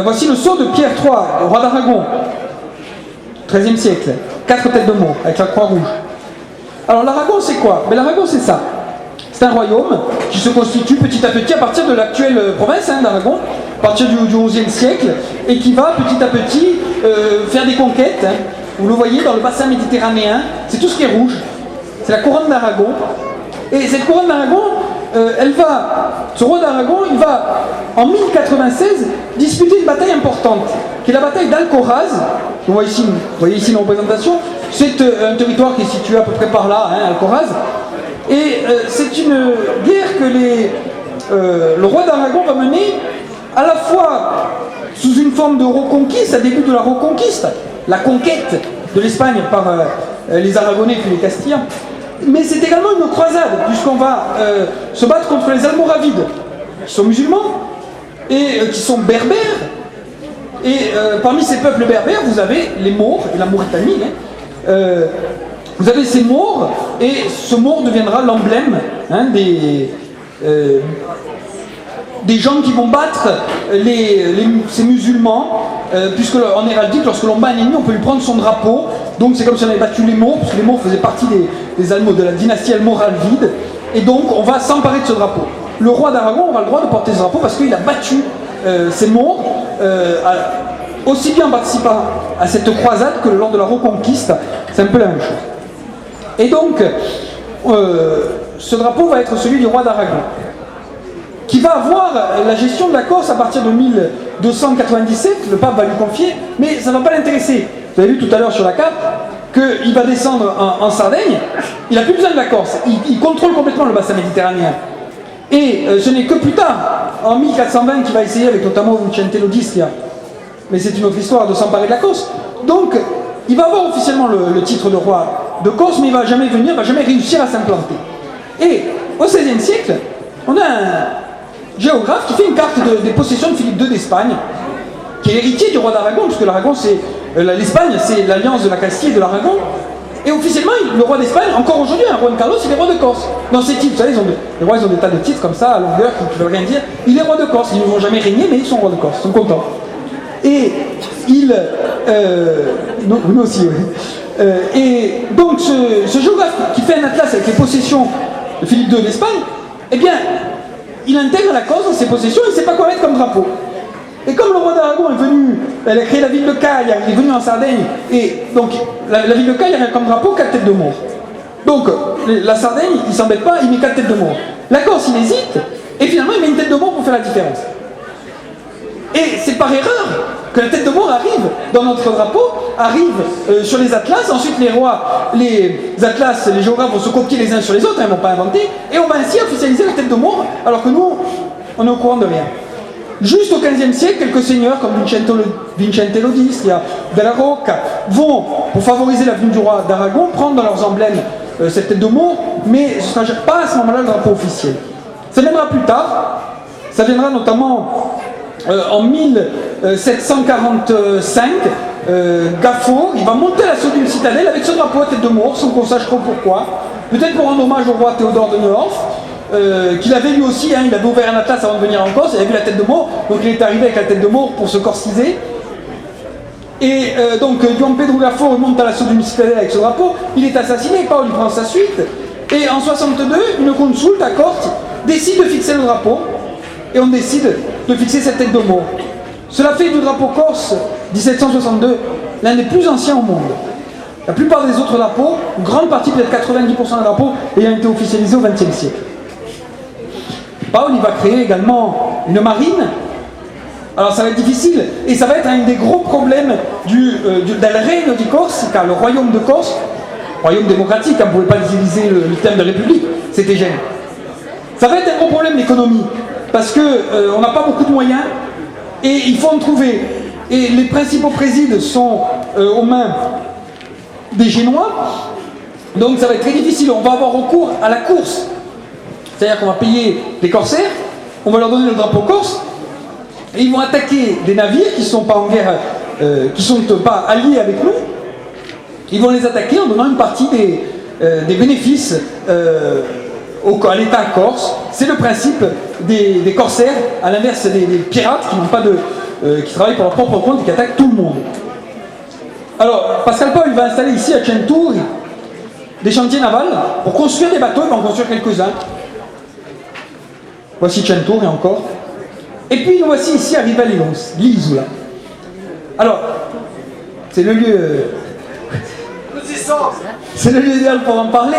Speaker 1: voici le sceau de Pierre III, le roi d'Aragon, XIIIe siècle. 4 têtes de mort, avec la croix rouge. Alors, l'Aragon, c'est quoi? Ben, l'Aragon, c'est ça. C'est un royaume qui se constitue petit à petit à partir de l'actuelle province d'Aragon, à partir du XIe siècle, et qui va petit à petit faire des conquêtes. Hein. Vous le voyez dans le bassin méditerranéen, c'est tout ce qui est rouge. C'est la couronne d'Aragon. Et cette couronne d'Aragon, ce roi d'Aragon, il va, en 1096, disputer une bataille importante, qui est la bataille d'Alcoraz. Vous voyez ici une représentation. C'est un territoire qui est situé à peu près par là, hein, Alcoraz. Et c'est une guerre que le roi d'Aragon va mener à la fois sous une forme de reconquiste, à début de la reconquiste, la conquête de l'Espagne par les Aragonais puis les Castillans, mais c'est également une croisade, puisqu'on va se battre contre les Almoravides, qui sont musulmans et qui sont berbères. Et parmi ces peuples berbères, vous avez les Maures et la Mauritanie. Hein, vous avez ces Maures, et ce Maure deviendra l'emblème hein, des gens qui vont battre ces musulmans, puisque en héraldique, lorsque l'on bat un ennemi, on peut lui prendre son drapeau. Donc c'est comme si on avait battu les Maures, parce que les Maures faisaient partie des Almoravides, de la dynastie almoravide, et donc on va s'emparer de ce drapeau. Le roi d'Aragon aura le droit de porter ce drapeau parce qu'il a battu ces Maures, aussi bien en participant à cette croisade que lors de la reconquiste. C'est un peu la même chose. Et donc, ce drapeau va être celui du roi d'Aragon, qui va avoir la gestion de la Corse à partir de 1297, le pape va lui confier, mais ça ne va pas l'intéresser. Vous avez vu tout à l'heure sur la carte qu'il va descendre en Sardaigne, il n'a plus besoin de la Corse, il contrôle complètement le bassin méditerranéen. Et ce n'est que plus tard, en 1420, qu'il va essayer, avec notamment Vicente Lodistia, mais c'est une autre histoire, de s'emparer de la Corse. Donc, il va avoir officiellement le titre de roi de Corse, mais il ne va jamais venir, va jamais réussir à s'implanter. Et au XVIe siècle, on a un géographe qui fait une carte des possessions de Philippe II d'Espagne, qui est l'héritier du roi d'Aragon, puisque l'Aragon, c'est l'Espagne, c'est l'alliance de la Castille et de l'Aragon. Et officiellement, le roi d'Espagne, encore aujourd'hui, Juan Carlos, il est roi de Corse. Dans ces titres, vous savez, les rois, ils ont des tas de titres comme ça, à longueur, qui ne veulent rien dire. Il est roi de Corse, ils ne vont jamais régner, mais ils sont rois de Corse, ils sont contents. Et nous aussi, oui. Et donc, ce géographe qui fait un atlas avec les possessions de Philippe II d'Espagne, eh bien, il intègre la Corse dans ses possessions, il ne sait pas quoi mettre comme drapeau. Et comme le roi d'Aragon est venu, elle a créé la ville de Caille, il est venu en Sardaigne, et donc la ville de Caille a comme drapeau 4 têtes de mort. Donc la Sardaigne, il ne s'embête pas, il met 4 têtes de mort. La Corse, il hésite, et finalement il met une tête de mort pour faire la différence. Et c'est par erreur que la tête de mort arrive dans notre drapeau, arrive sur les atlas, ensuite les atlas, les géographes vont se copier les uns sur les autres, ils ne vont pas inventer, et on va ainsi officialiser la tête de mort, alors que nous, on est au courant de rien. Juste au XVe siècle, quelques seigneurs comme Vicente Lodistia, Della Rocca vont, pour favoriser la venue du roi d'Aragon, prendre dans leurs emblèmes cette tête de mort, mais ce ne sera pas à ce moment-là le drapeau officiel. Ça viendra plus tard, ça viendra notamment en 1745, Gaffo, il va monter à l'assaut d'une citadelle avec ce drapeau à tête de mort, sans qu'on sache trop pourquoi, peut-être pour rendre hommage au roi Théodore de Nehoff, qu'il avait lui aussi, il avait ouvert un atlas avant de venir en Corse, il avait vu la tête de mort, donc il est arrivé avec la tête de mort pour se corsiser. Et donc Don Pedro Gaffo remonte à l'assaut d'une citadelle avec ce drapeau, il est assassiné, Paul il prend sa suite, et en 62, une consulte à Corte décide de fixer le drapeau, et on décide de fixer cette tête de mort. Cela fait du drapeau corse 1762 l'un des plus anciens au monde. La plupart des autres drapeaux, une grande partie, peut-être 90% des drapeaux, ayant été officialisés au XXe siècle. Paul, il va créer également une marine. Alors ça va être difficile, et ça va être un des gros problèmes del Reino di Corsica, le royaume de Corse, royaume démocratique, on ne pouvait pas utiliser le terme de république, c'était gênant. Ça va être un gros problème d'économie, parce qu'on n'a pas beaucoup de moyens, et il faut en trouver. Et les principaux présides sont aux mains des Génois, donc ça va être très difficile, on va avoir recours à la course. C'est-à-dire qu'on va payer les corsaires, on va leur donner le drapeau corse, et ils vont attaquer des navires qui ne sont pas en guerre, qui ne sont pas alliés avec nous. Ils vont les attaquer en donnant une partie des bénéfices à l'État corse. C'est le principe des corsaires, à l'inverse des pirates qui n'ont pas qui travaillent pour leur propre compte et qui attaquent tout le monde. Alors, Pascal Paul va installer ici à Centauri des chantiers navals pour construire des bateaux, il va en construire quelques-uns. Voici Centauri encore. Et puis nous voici ici à Riva l'Isola. Alors, c'est le lieu... c'est le lieu idéal pour en parler.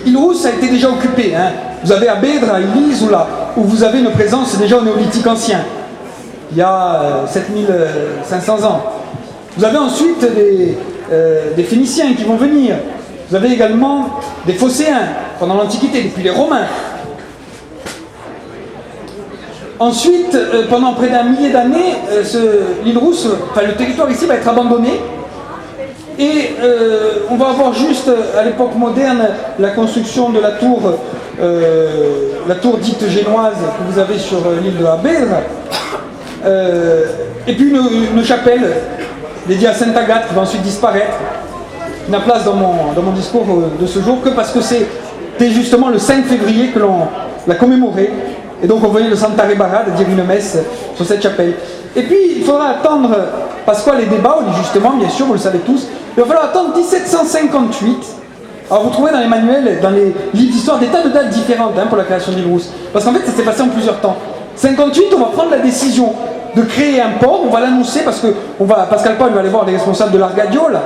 Speaker 1: Il Rousse a été déjà occupé. Vous avez à Bedra, l'Isola, où vous avez une présence déjà au néolithique ancien, il y a 7500 ans. Vous avez ensuite des Phéniciens qui vont venir. Vous avez également des Phocéens pendant l'Antiquité, depuis les Romains. Ensuite, pendant près d'un millier d'années, l'île Rousse, le territoire ici va être abandonné. Et on va avoir juste, à l'époque moderne, la construction de la tour dite génoise que vous avez sur l'île de la Bedra. Et puis une chapelle dédiée à Sainte Agathe qui va ensuite disparaître. Qui n'a place dans mon discours de ce jour que parce que c'était justement le 5 février que l'on l'a commémoré. Et donc on venait de Santa Rebara de dire une messe sur cette chapelle. Et puis il faudra attendre Pasquale de Bauli, justement, bien sûr, vous le savez tous. Il va falloir attendre 1758. Alors vous trouvez dans les manuels, dans les livres d'histoire, des tas de dates différentes pour la création d'Île Rousse. Parce qu'en fait ça s'est passé en plusieurs temps. 58, on va prendre la décision de créer un port, on va l'annoncer parce que Pascal Paul va aller voir les responsables de l'Argadiola.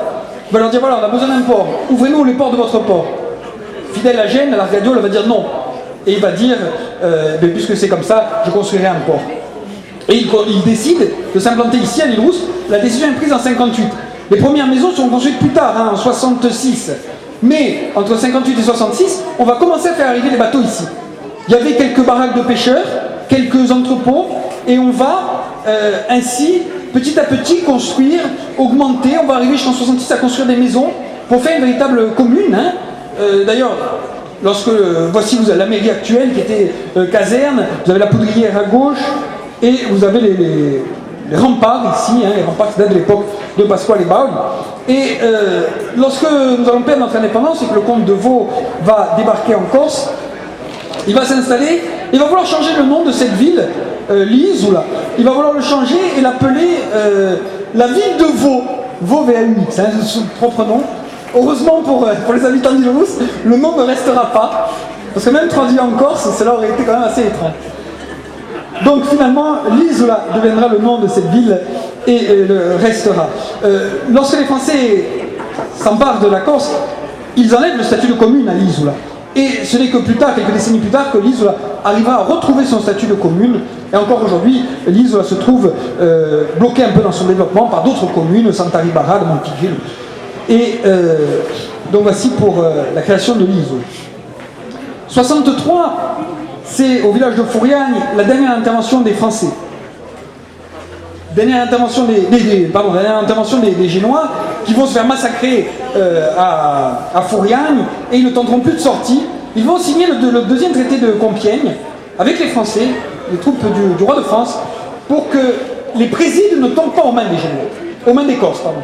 Speaker 1: Il va leur dire voilà, on a besoin d'un port, ouvrez-nous les ports de votre port. Fidèle à Gênes, l'Argadiola va dire non. Et il va dire, puisque c'est comme ça, je construirai un port. Et il décide de s'implanter ici à l'île Rousse. La décision est prise en 58. Les premières maisons sont construites plus tard, hein, en 66. Mais entre 58 et 66, on va commencer à faire arriver les bateaux ici. Il y avait quelques baraques de pêcheurs, quelques entrepôts, et on va ainsi, petit à petit, construire, augmenter. On va arriver jusqu'en 66 à construire des maisons pour faire une véritable commune. Hein. D'ailleurs, lorsque voici vous avez la mairie actuelle qui était caserne, vous avez la poudrière à gauche, et vous avez les remparts ici, hein, les remparts qui datent de l'époque de Pasquale et Baul. Et lorsque nous allons perdre notre indépendance et que le comte de Vaud va débarquer en Corse, il va s'installer, il va vouloir changer le nom de cette ville, l'Isola. Il va vouloir le changer et l'appeler la ville de Vaud. Vaud VAUX, hein, son propre nom. Heureusement pour les habitants d'Île-Rousse, le nom ne restera pas. Parce que même traduit en Corse, cela aurait été quand même assez étrange. Donc finalement, l'Isola deviendra le nom de cette ville et le restera. Lorsque les Français s'emparent de la Corse, ils enlèvent le statut de commune à l'Isola. Et ce n'est que plus tard, quelques décennies plus tard, que l'Isola arriva à retrouver son statut de commune. Et encore aujourd'hui, l'Isola se trouve bloquée un peu dans son développement par d'autres communes, Santa Ribara, de Montigil. Et donc voici pour la création de l'Isola. 63, c'est au village de Fouriagne la dernière intervention des Français. Dernière intervention des Génois qui vont se faire massacrer à Fouriagne et ils ne tenteront plus de sortie. Ils vont signer le deuxième traité de Compiègne avec les Français, les troupes du roi de France, pour que les présides ne tombent pas aux mains des Génois, aux mains des Corses, pardon.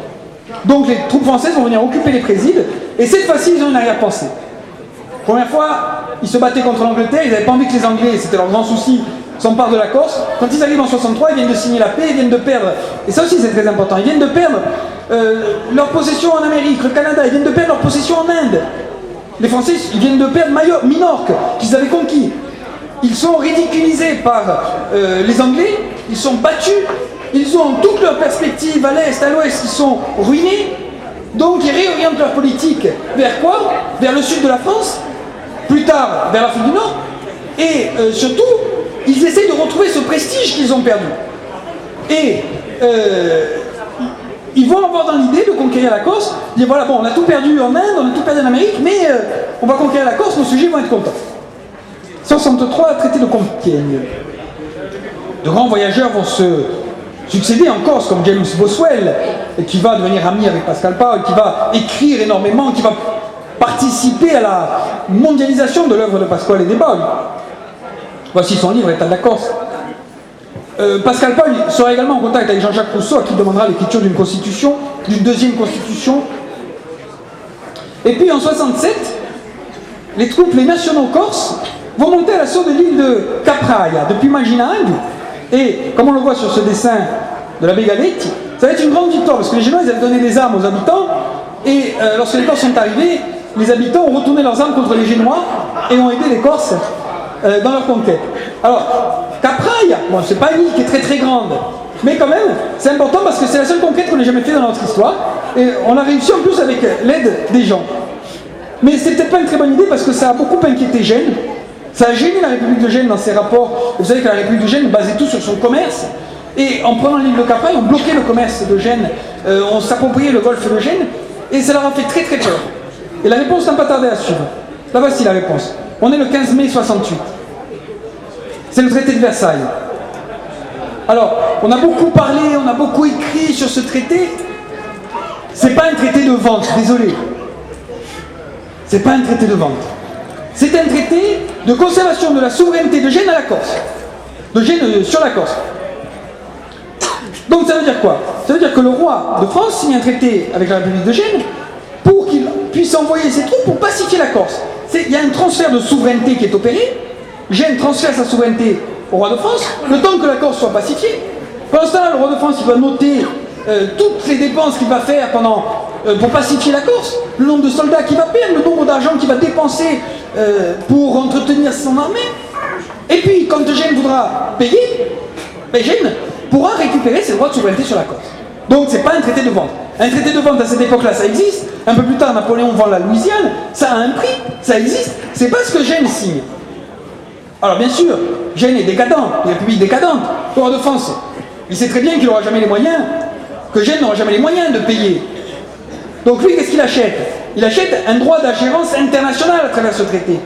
Speaker 1: Donc les troupes françaises vont venir occuper les présides et cette fois-ci ils ont une arrière-pensée. Première fois, ils se battaient contre l'Angleterre, ils n'avaient pas envie que les Anglais, c'était leur grand souci, s'emparent de la Corse. Quand ils arrivent en 63, ils viennent de signer la paix, ils viennent de perdre, et ça aussi c'est très important, ils viennent de perdre leur possession en Amérique, le Canada, ils viennent de perdre leur possession en Inde. Les Français, ils viennent de perdre Minorque, qu'ils avaient conquis. Ils sont ridiculisés par les Anglais, ils sont battus, ils ont toutes leurs perspectives à l'est, à l'ouest, ils sont ruinés. Donc ils réorientent leur politique vers quoi? Vers le sud de la France, plus tard vers l'Afrique du Nord, et surtout, ils essaient de retrouver ce prestige qu'ils ont perdu. Et ils vont avoir dans l'idée de conquérir la Corse, dire voilà, bon, on a tout perdu en Inde, on a tout perdu en Amérique, mais on va conquérir la Corse, nos sujets vont être contents. 63, traité de Compiègne. De grands voyageurs vont se succéder en Corse, comme James Boswell, qui va devenir ami avec Pascal Paul, qui va écrire énormément, qui va participer à la mondialisation de l'œuvre de Pasquale et Baul. Voici son livre, État de la Corse. Pascal Paul sera également en contact avec Jean-Jacques Rousseau, à qui demandera l'écriture d'une constitution, d'une deuxième constitution. Et puis en 67, les nationaux corses, vont monter à l'assaut de l'île de Capraia, depuis Maginang. Et, comme on le voit sur ce dessin de l'abbé Galetti, ça va être une grande victoire, parce que les Génois, ils avaient donné des armes aux habitants, et lorsque les Corses sont arrivés, les habitants ont retourné leurs armes contre les Génois, et ont aidé les Corses dans leur conquête. Alors, Capraia, bon, c'est pas une île qui est très très grande, mais quand même, c'est important parce que c'est la seule conquête qu'on ait jamais fait dans notre histoire, et on a réussi en plus avec l'aide des gens. Mais c'est peut-être pas une très bonne idée parce que ça a beaucoup inquiété Gênes. Ça a gêné la République de Gênes dans ses rapports. Vous savez que la République de Gênes basait tout sur son commerce. Et en prenant l'île de Capraia, on bloquait le commerce de Gênes. On s'appropriait le golfe de Gênes. Et ça leur a fait très très peur. Et la réponse n'a pas tardé à suivre. Là voici la réponse. On est le 15 mai 68. C'est le traité de Versailles. Alors, on a beaucoup parlé, on a beaucoup écrit sur ce traité. C'est pas un traité de vente, désolé. C'est pas un traité de vente. C'est un traité de conservation de la souveraineté de Gênes à la Corse. De Gênes sur la Corse. Donc ça veut dire quoi? Ça veut dire que le roi de France signe un traité avec la République de Gênes pour qu'il puisse envoyer ses troupes pour pacifier la Corse. Il y a un transfert de souveraineté qui est opéré. Gênes transfère sa souveraineté au roi de France, le temps que la Corse soit pacifiée. Pendant ce temps-là, le roi de France il va noter toutes les dépenses qu'il va faire pour pacifier la Corse, le nombre de soldats qu'il va perdre, le nombre d'argent qu'il va dépenser pour entretenir son armée. Et puis, quand Gênes voudra payer, Gênes pourra récupérer ses droits de souveraineté sur la Corse. Donc, c'est pas un traité de vente. Un traité de vente à cette époque-là, ça existe. Un peu plus tard, Napoléon vend la Louisiane. Ça a un prix, ça existe. C'est pas ce que Gênes signe. Alors, bien sûr, Gênes est décadent, une république décadente. Le roi de France, il sait très bien qu'il n'aura jamais les moyens que Gênes n'aura jamais les moyens de payer. Donc lui, qu'est-ce qu'il achète? Il achète un droit d'ingérence internationale à travers ce traité.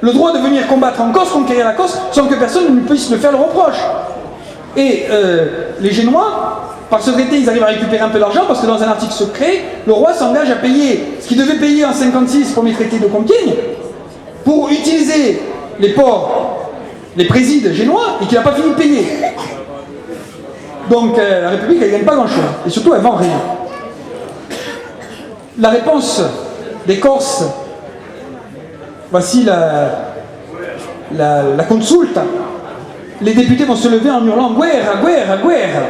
Speaker 1: Le droit de venir combattre en Corse, conquérir la Corse, sans que personne ne puisse le faire le reproche. Et les Génois, par ce traité, ils arrivent à récupérer un peu d'argent, parce que dans un article secret, le roi s'engage à payer ce qu'il devait payer en 56, premier traité de Compiègne, pour utiliser les ports, les présides génois, et qu'il n'a pas fini de payer. Donc la République, elle ne gagne pas grand-chose, et surtout, elle ne vend rien. La réponse des Corses, voici la consulte. Les députés vont se lever en hurlant « Guerre, guerre, guerre !»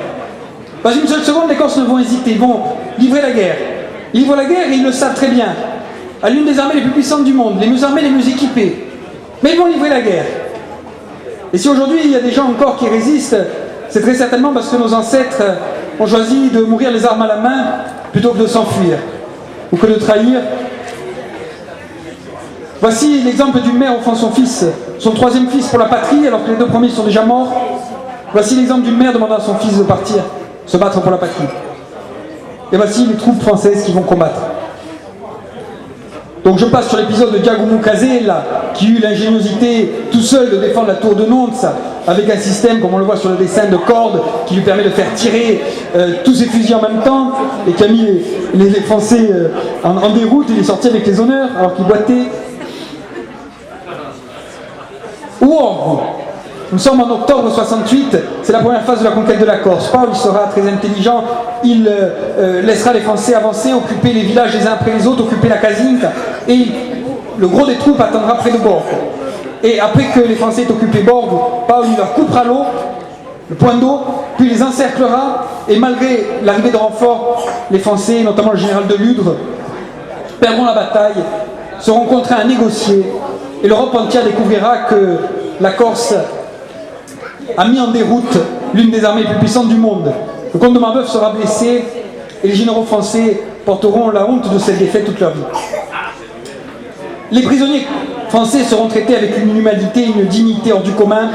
Speaker 1: Dans une seule seconde, les Corses ne vont hésiter, ils vont livrer la guerre. Ils livrent la guerre et ils le savent très bien. À l'une des armées les plus puissantes du monde, les mieux armées, les mieux équipées. Mais ils vont livrer la guerre. Et si aujourd'hui il y a des gens encore qui résistent, c'est très certainement parce que nos ancêtres ont choisi de mourir les armes à la main plutôt que de s'enfuir ou que de trahir. Voici l'exemple d'une mère offrant son fils, son troisième fils pour la patrie, alors que les deux premiers sont déjà morts. Voici l'exemple d'une mère demandant à son fils de partir, se battre pour la patrie. Et voici les troupes françaises qui vont combattre. Donc je passe sur l'épisode de Diagoumou Kazela, qui eut l'ingéniosité tout seul de défendre la tour de Nonce, avec un système, comme on le voit sur le dessin, de cordes, qui lui permet de faire tirer tous ses fusils en même temps, et qui a mis les Français en déroute. Il est sorti avec les honneurs, alors qu'il boitait. Ouorgo. Nous sommes en octobre 68, c'est la première phase de la conquête de la Corse. Paul il sera très intelligent, il laissera les Français avancer, occuper les villages les uns après les autres, occuper la Casinca, et le gros des troupes attendra près de Borgo. Et après que les Français aient occupé Borgo, Paul il leur coupera l'eau, le point d'eau, puis les encerclera, et malgré l'arrivée de renforts, les Français, notamment le général de Ludre, perdront la bataille, seront contraints à négocier, et l'Europe entière découvrira que la Corse a mis en déroute l'une des armées les plus puissantes du monde. Le comte de Marbeuf sera blessé et les généraux français porteront la honte de cette défaite toute leur vie. Les prisonniers français seront traités avec une humanité et une dignité hors du commun.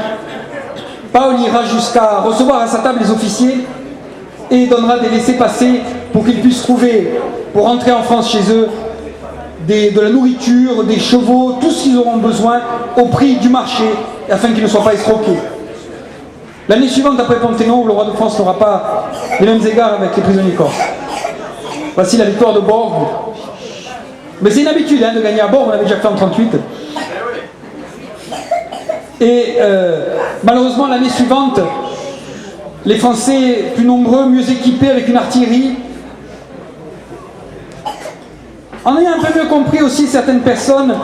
Speaker 1: Paul ira jusqu'à recevoir à sa table les officiers et donnera des laissez-passer pour qu'ils puissent trouver, pour rentrer en France chez eux, de la nourriture, des chevaux, tout ce qu'ils auront besoin au prix du marché, afin qu'ils ne soient pas escroqués. L'année suivante, après Ponteno, le roi de France n'aura pas les mêmes égards avec les prisonniers corses. Voici la victoire de Borgo. Mais c'est une habitude de gagner à Borgo, on l'avait déjà fait en 1938. Et malheureusement, l'année suivante, les Français plus nombreux, mieux équipés, avec une artillerie, en ayant un peu mieux compris aussi certaines personnes,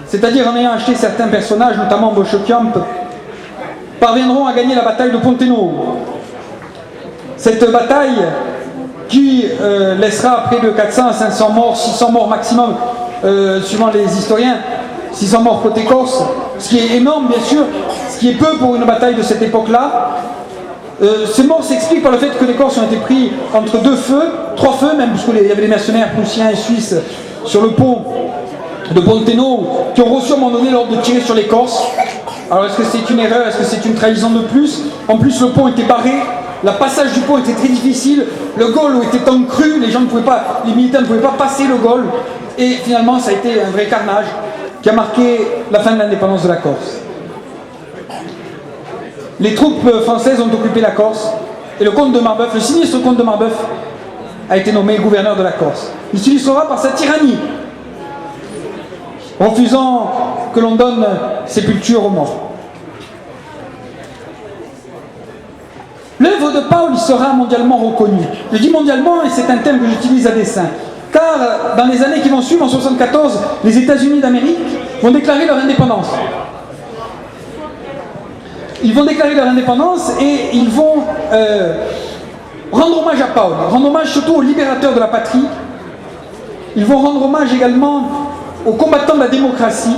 Speaker 1: c'est-à-dire en ayant acheté certains personnages, notamment Bochokiamp, parviendront à gagner la bataille de Ponteno. Cette bataille qui laissera près de 400 à 500 morts, 600 morts maximum, suivant les historiens, 600 morts côté corse, ce qui est énorme bien sûr, ce qui est peu pour une bataille de cette époque-là. Ces morts s'expliquent par le fait que les Corses ont été pris entre deux feux, trois feux même, puisqu'il y avait des mercenaires prussiens et suisses sur le pont de Ponteno qui ont reçu à un moment donné l'ordre de tirer sur les Corses. Alors est-ce que c'est une erreur, est-ce que c'est une trahison de plus? En plus le pont était barré, le passage du pont était très difficile, le Gol était en crue, les militaires ne pouvaient pas passer le Gol, et finalement ça a été un vrai carnage qui a marqué la fin de l'indépendance de la Corse. Les troupes françaises ont occupé la Corse et le comte de Marbeuf, le sinistre comte de Marbeuf, a été nommé gouverneur de la Corse. Il s'illustrera par sa tyrannie, refusant que l'on donne sépulture aux morts. L'œuvre de Paul sera mondialement reconnue. Je dis mondialement et c'est un terme que j'utilise à dessein. Car dans les années qui vont suivre, en 1974, les États-Unis d'Amérique vont déclarer leur indépendance. Ils vont déclarer leur indépendance et ils vont rendre hommage à Paul, rendre hommage surtout au libérateur de la patrie. Ils vont rendre hommage également aux combattants de la démocratie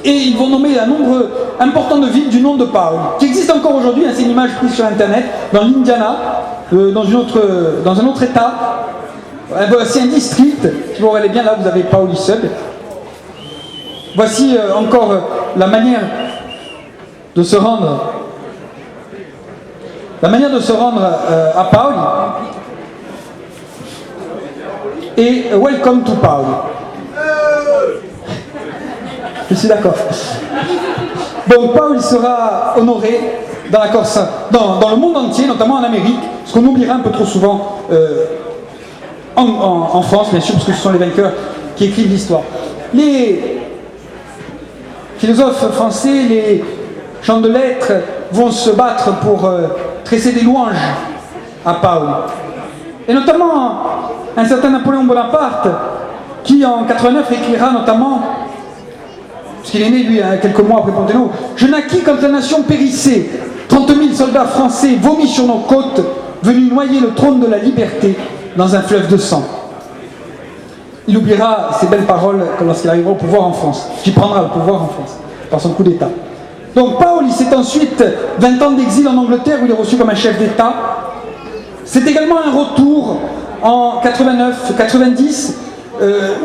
Speaker 1: et ils vont nommer un nombre important de villes du nom de Paul, qui existe encore aujourd'hui, c'est une image prise sur internet, dans l'Indiana, dans un autre état. Voici un district, si vous regardez bien là, vous avez Paul Sud. Voici encore la manière de se rendre à Paul. et Welcome to Paul. Je suis d'accord. Donc Paul sera honoré dans la Corse, dans le monde entier, notamment en Amérique, ce qu'on oubliera un peu trop souvent en France, bien sûr, parce que ce sont les vainqueurs qui écrivent l'histoire. Les philosophes français, les gens de lettres vont se battre pour tresser des louanges à Paul. Et notamment un certain Napoléon Bonaparte, qui en 89 écrira notamment, puisqu'il est né lui quelques mois après Ponteno, « Je naquis quand la nation périssait, 30 000 soldats français vomis sur nos côtes, venus noyer le trône de la liberté dans un fleuve de sang. » Il oubliera ces belles paroles lorsqu'il arrivera au pouvoir en France, qui prendra le pouvoir en France, par son coup d'État. Donc Paul, il s'est ensuite 20 ans d'exil en Angleterre, où il est reçu comme un chef d'État. C'est également un retour en 89-90,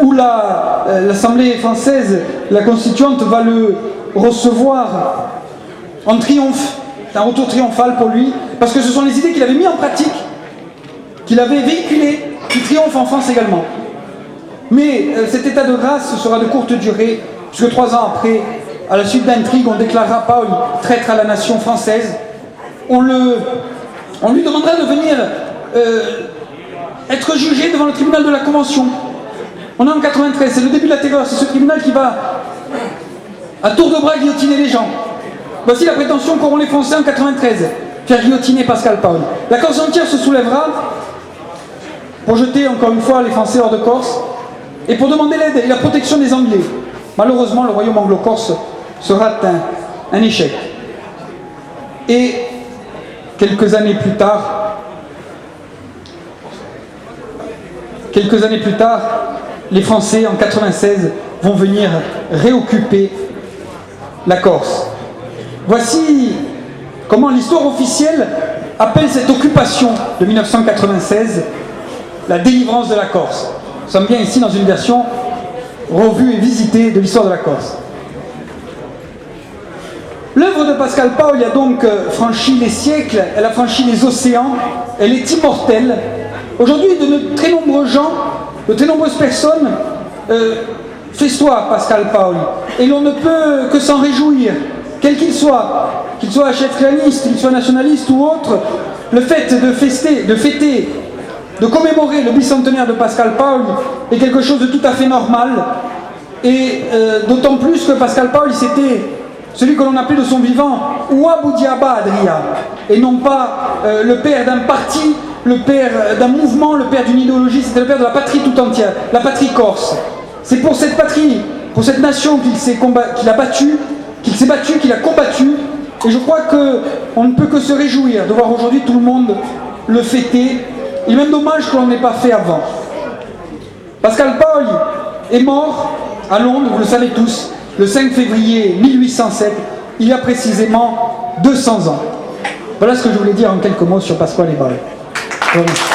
Speaker 1: où l'Assemblée française, la Constituante, va le recevoir en triomphe. C'est un retour triomphal pour lui, parce que ce sont les idées qu'il avait mises en pratique, qu'il avait véhiculées, qui triomphent en France également. Mais cet état de grâce sera de courte durée, puisque 3 ans après, à la suite d'intrigues, on déclarera Paul traître à la nation française. On lui demandera de venir être jugé devant le tribunal de la Convention. On est en 93, c'est le début de la terreur, c'est ce tribunal qui va à tour de bras guillotiner les gens. Voici la prétention qu'auront les Français en 93, faire guillotiner Pascal Paul. La Corse entière se soulèvera pour jeter encore une fois les Français hors de Corse et pour demander l'aide et la protection des Anglais. Malheureusement, le royaume anglo-corse sera un échec. Et quelques années plus tard, les Français, en 96, vont venir réoccuper la Corse. Voici comment l'histoire officielle appelle cette occupation de 1996 la délivrance de la Corse. Nous sommes bien ici dans une version revue et visitée de l'histoire de la Corse. L'œuvre de Pascal Paul a donc franchi les siècles, elle a franchi les océans, elle est immortelle. Aujourd'hui, de très nombreux gens, de très nombreuses personnes festoient Pascal Paul. Et l'on ne peut que s'en réjouir, quel qu'il soit chef claniste, qu'il soit nationaliste ou autre. Le fait de fêter, de commémorer le bicentenaire de Pascal Paul est quelque chose de tout à fait normal. Et d'autant plus que Pascal Paul, c'était celui que l'on appelait de son vivant Ouabou Diaba Adria, et non pas le père d'un parti, le père d'un mouvement, le père d'une idéologie, c'était le père de la patrie tout entière, la patrie corse. C'est pour cette patrie, pour cette nation qu'il s'est battu, qu'il a combattu, et je crois qu'on ne peut que se réjouir de voir aujourd'hui tout le monde le fêter. Il est même dommage que l'on n'ait pas fait avant. Pascal Paul est mort à Londres, vous le savez tous, le 5 février 1807, il y a précisément 200 ans. Voilà ce que je voulais dire en quelques mots sur Pascal Paul. Voilà.